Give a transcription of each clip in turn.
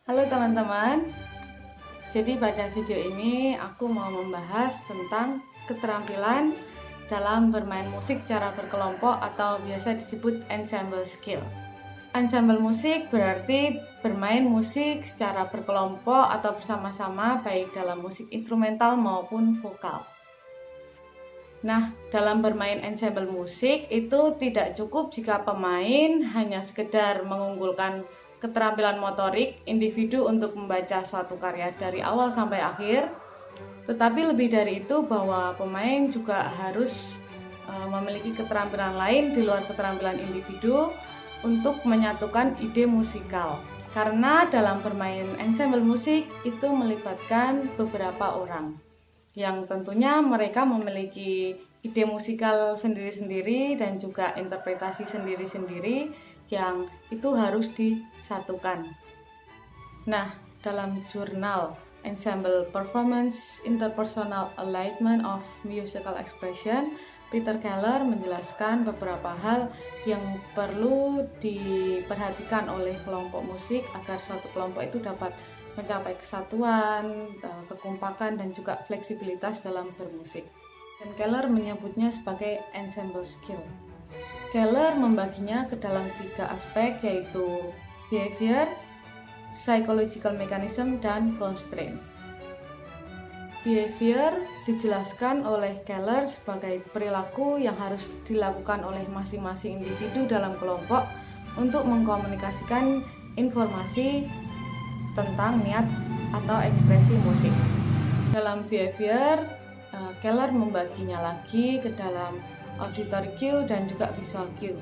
Halo teman-teman, jadi pada video ini aku mau membahas tentang keterampilan dalam bermain musik secara berkelompok atau biasa disebut ensemble skill. Ensemble musik berarti bermain musik secara berkelompok atau bersama-sama baik dalam musik instrumental maupun vokal. Nah, dalam bermain ensemble musik itu tidak cukup jika pemain hanya sekedar mengunggulkan keterampilan motorik individu untuk membaca suatu karya dari awal sampai akhir, tetapi lebih dari itu bahwa pemain juga harus memiliki keterampilan lain di luar keterampilan individu untuk menyatukan ide musikal. Karena dalam bermain ensemble musik itu melibatkan beberapa orang yang tentunya mereka memiliki ide musikal sendiri-sendiri dan juga interpretasi sendiri-sendiri yang itu harus disatukan. Nah, dalam jurnal Ensemble Performance Interpersonal Alignment of Musical Expression, Peter Keller menjelaskan beberapa hal yang perlu diperhatikan oleh kelompok musik agar suatu kelompok itu dapat mencapai kesatuan, kekompakan, dan juga fleksibilitas dalam bermusik. Dan Keller menyebutnya sebagai ensemble skill. Keller membaginya ke dalam 3 aspek, yaitu behavior, psychological mechanism, dan constraint. Behavior dijelaskan oleh Keller sebagai perilaku yang harus dilakukan oleh masing-masing individu dalam kelompok untuk mengkomunikasikan informasi tentang niat atau ekspresi musik. Dalam behavior, Keller membaginya lagi ke dalam auditory cue dan juga visual cue.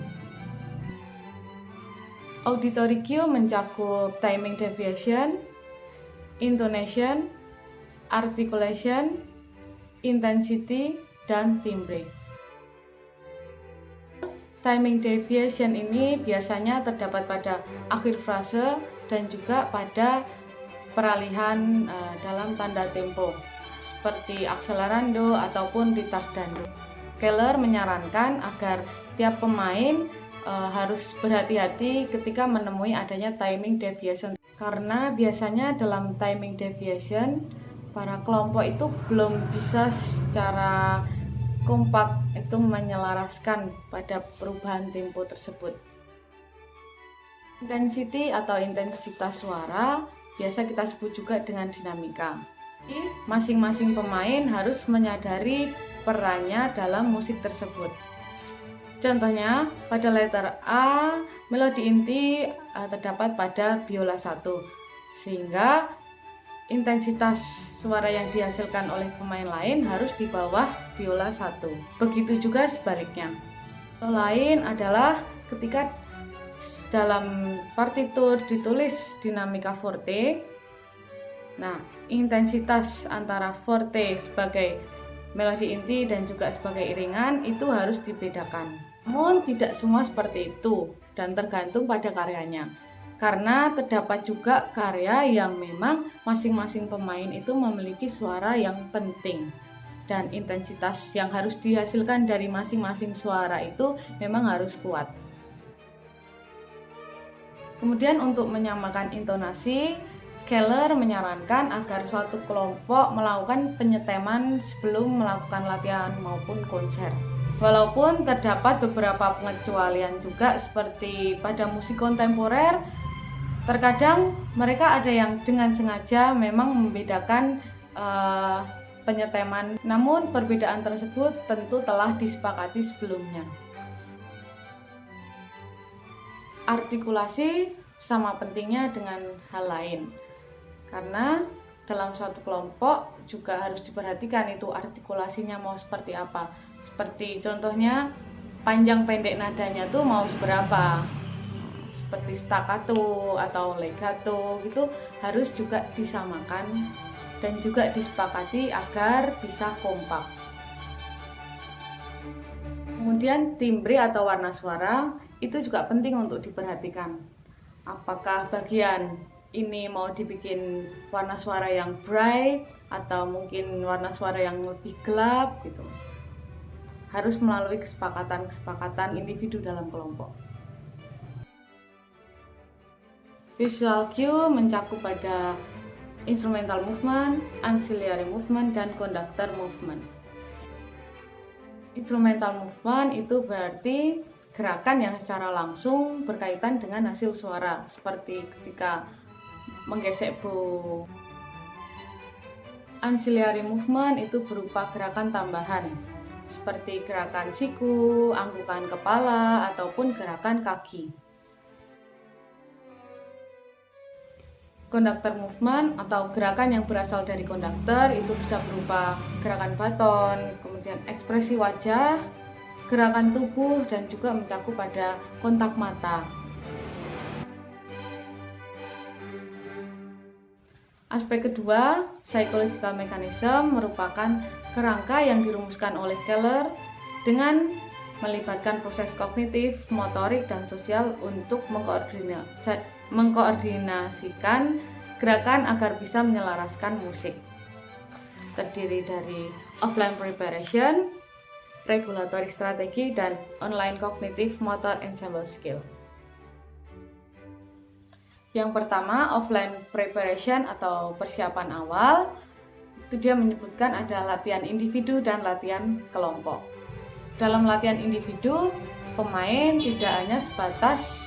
Auditory cue mencakup timing deviation, intonation, articulation, intensity, dan timbre. Timing deviation ini biasanya terdapat pada akhir frase dan juga pada peralihan dalam tanda tempo seperti accelerando ataupun ritardando. Keller menyarankan agar tiap pemain harus berhati-hati ketika menemui adanya timing deviation, karena biasanya dalam timing deviation para kelompok itu belum bisa secara kompak itu menyelaraskan pada perubahan tempo tersebut. Intensity atau intensitas suara biasa kita sebut juga dengan dinamika. Masing-masing pemain harus menyadari perannya dalam musik tersebut. Contohnya, pada letter A, melodi inti terdapat pada biola 1, sehingga intensitas suara yang dihasilkan oleh pemain lain harus di bawah biola 1. Begitu juga sebaliknya. Contoh lain adalah ketika dalam partitur ditulis dinamika forte. Nah, intensitas antara forte sebagai melodi inti dan juga sebagai iringan itu harus dibedakan. Namun tidak semua seperti itu dan tergantung pada karyanya. Karena terdapat juga karya yang memang masing-masing pemain itu memiliki suara yang penting. Dan intensitas yang harus dihasilkan dari masing-masing suara itu memang harus kuat. Kemudian untuk menyamakan intonasi, Keller menyarankan agar suatu kelompok melakukan penyeteman sebelum melakukan latihan maupun konser. Walaupun terdapat beberapa pengecualian juga seperti pada musik kontemporer, terkadang mereka ada yang dengan sengaja memang membedakan penyeteman, namun perbedaan tersebut tentu telah disepakati sebelumnya. Artikulasi sama pentingnya dengan hal lain. Karena dalam suatu kelompok juga harus diperhatikan itu artikulasinya mau seperti apa. Seperti contohnya panjang pendek nadanya tuh mau seberapa. Seperti staccato atau legato gitu harus juga disamakan dan juga disepakati agar bisa kompak. Kemudian timbre atau warna suara itu juga penting untuk diperhatikan. Apakah bagian ini mau dibikin warna suara yang bright atau mungkin warna suara yang lebih gelap gitu. Harus melalui kesepakatan individu dalam kelompok. Visual cue mencakup pada instrumental movement, ancillary movement, dan conductor movement. Instrumental movement itu berarti gerakan yang secara langsung berkaitan dengan hasil suara, seperti ketika menggesek bow. Ancillary movement itu berupa gerakan tambahan, seperti gerakan siku, anggukan kepala, ataupun gerakan kaki. Conductor movement atau gerakan yang berasal dari konduktor itu bisa berupa gerakan baton, kemudian ekspresi wajah, gerakan tubuh, dan juga mencakup pada kontak mata. Aspek kedua, psychological mechanism, merupakan kerangka yang dirumuskan oleh Keller dengan melibatkan proses kognitif, motorik, dan sosial untuk mengkoordinasikan gerakan agar bisa menyelaraskan musik. Terdiri dari offline preparation, regulatory strategi, dan online cognitive motor ensemble skill. Yang pertama, offline preparation atau persiapan awal, itu dia menyebutkan ada latihan individu dan latihan kelompok. Dalam latihan individu, pemain tidak hanya sebatas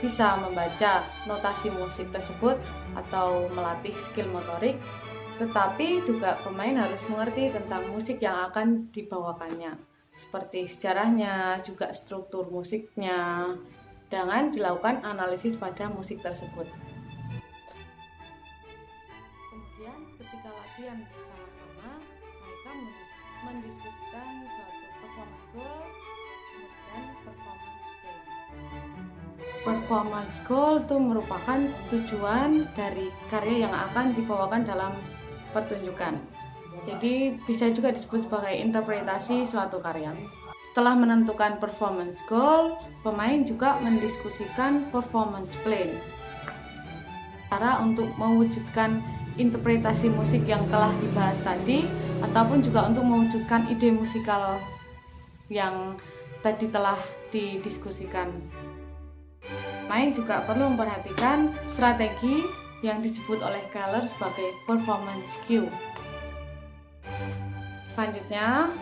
bisa membaca notasi musik tersebut atau melatih skill motorik, tetapi juga pemain harus mengerti tentang musik yang akan dibawakannya, seperti sejarahnya, juga struktur musiknya, dengan dilakukan analisis pada musik tersebut. Kemudian ketika latihan bersama-sama, mereka mendiskusikan suatu performance goal dan performance plan. Performance goal itu merupakan tujuan dari karya yang akan dibawakan dalam pertunjukan. Jadi bisa juga disebut sebagai interpretasi suatu karya. Setelah menentukan performance goal, pemain juga mendiskusikan performance plan. Cara untuk mewujudkan interpretasi musik yang telah dibahas tadi, ataupun juga untuk mewujudkan ide musikal yang tadi telah didiskusikan. Pemain juga perlu memperhatikan strategi yang disebut oleh Keller sebagai performance cue. Selanjutnya,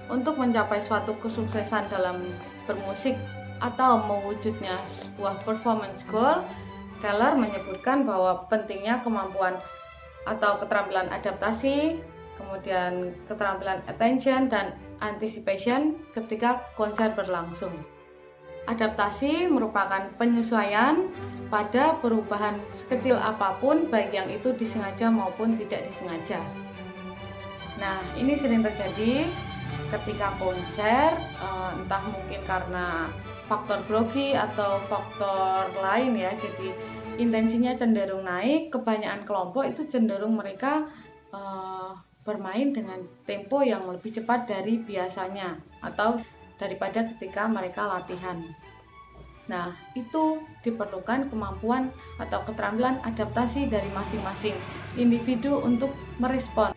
untuk mencapai suatu kesuksesan dalam bermusik atau mewujudnya sebuah performance goal, Keller menyebutkan bahwa pentingnya kemampuan atau keterampilan adaptasi, kemudian keterampilan attention dan anticipation ketika konser berlangsung. Adaptasi merupakan penyesuaian pada perubahan sekecil apapun, baik yang itu disengaja maupun tidak disengaja. Nah, ini sering terjadi ketika konser, entah mungkin karena faktor grogi atau faktor lain ya, jadi intensinya cenderung naik. Kebanyakan kelompok itu cenderung mereka bermain dengan tempo yang lebih cepat dari biasanya atau daripada ketika mereka latihan. Nah, itu diperlukan kemampuan atau keterampilan adaptasi dari masing-masing individu untuk merespon.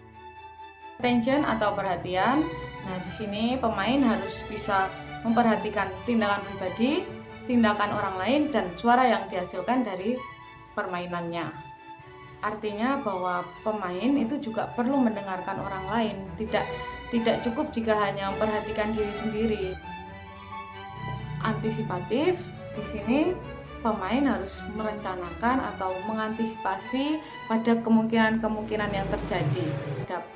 Attention atau perhatian. Nah, di sini pemain harus bisa memperhatikan tindakan pribadi, tindakan orang lain, dan suara yang dihasilkan dari permainannya. Artinya bahwa pemain itu juga perlu mendengarkan orang lain, tidak cukup jika hanya memperhatikan diri sendiri. Antisipatif, di sini pemain harus merencanakan atau mengantisipasi pada kemungkinan-kemungkinan yang terjadi.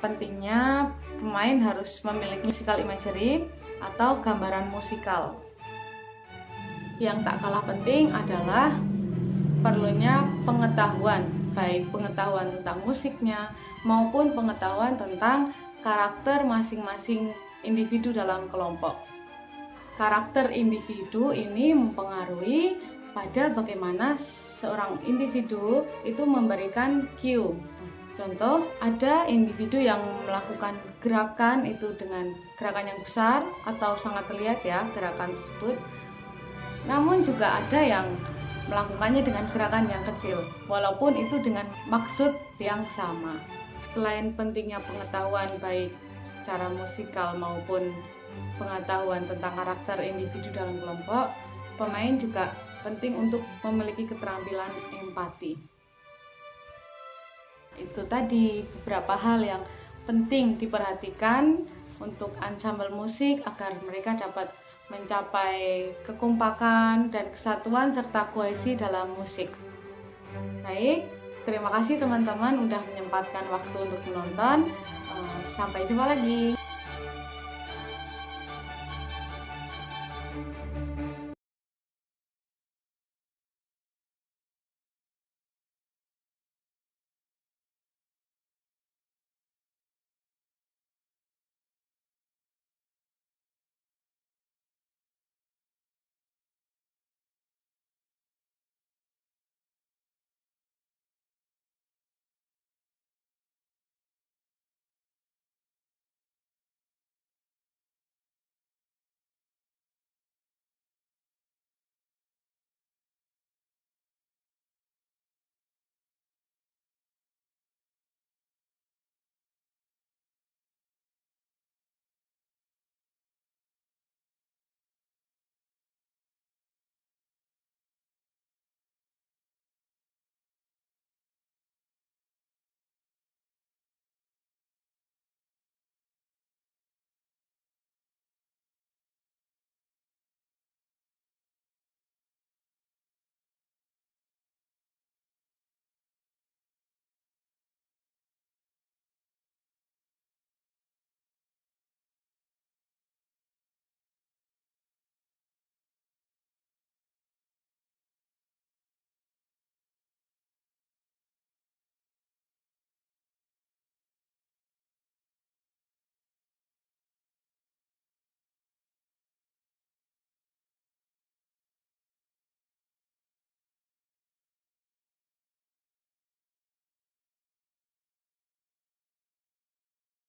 Pentingnya pemain harus memiliki musical imagery atau gambaran musikal. Yang tak kalah penting adalah perlunya pengetahuan, baik pengetahuan tentang musiknya maupun pengetahuan tentang karakter masing-masing individu dalam kelompok. Karakter individu ini mempengaruhi pada bagaimana seorang individu itu memberikan cue. Contoh, ada individu yang melakukan gerakan itu dengan gerakan yang besar atau sangat terlihat ya gerakan tersebut. Namun juga ada yang melakukannya dengan gerakan yang kecil, walaupun itu dengan maksud yang sama. Selain pentingnya pengetahuan baik secara musikal maupun pengetahuan tentang karakter individu dalam kelompok, pemain juga penting untuk memiliki keterampilan empati. Itu tadi beberapa hal yang penting diperhatikan untuk ensemble musik agar mereka dapat mencapai kekompakan dan kesatuan serta kohesi dalam musik. Baik, terima kasih teman-teman udah menyempatkan waktu untuk menonton. Sampai jumpa lagi.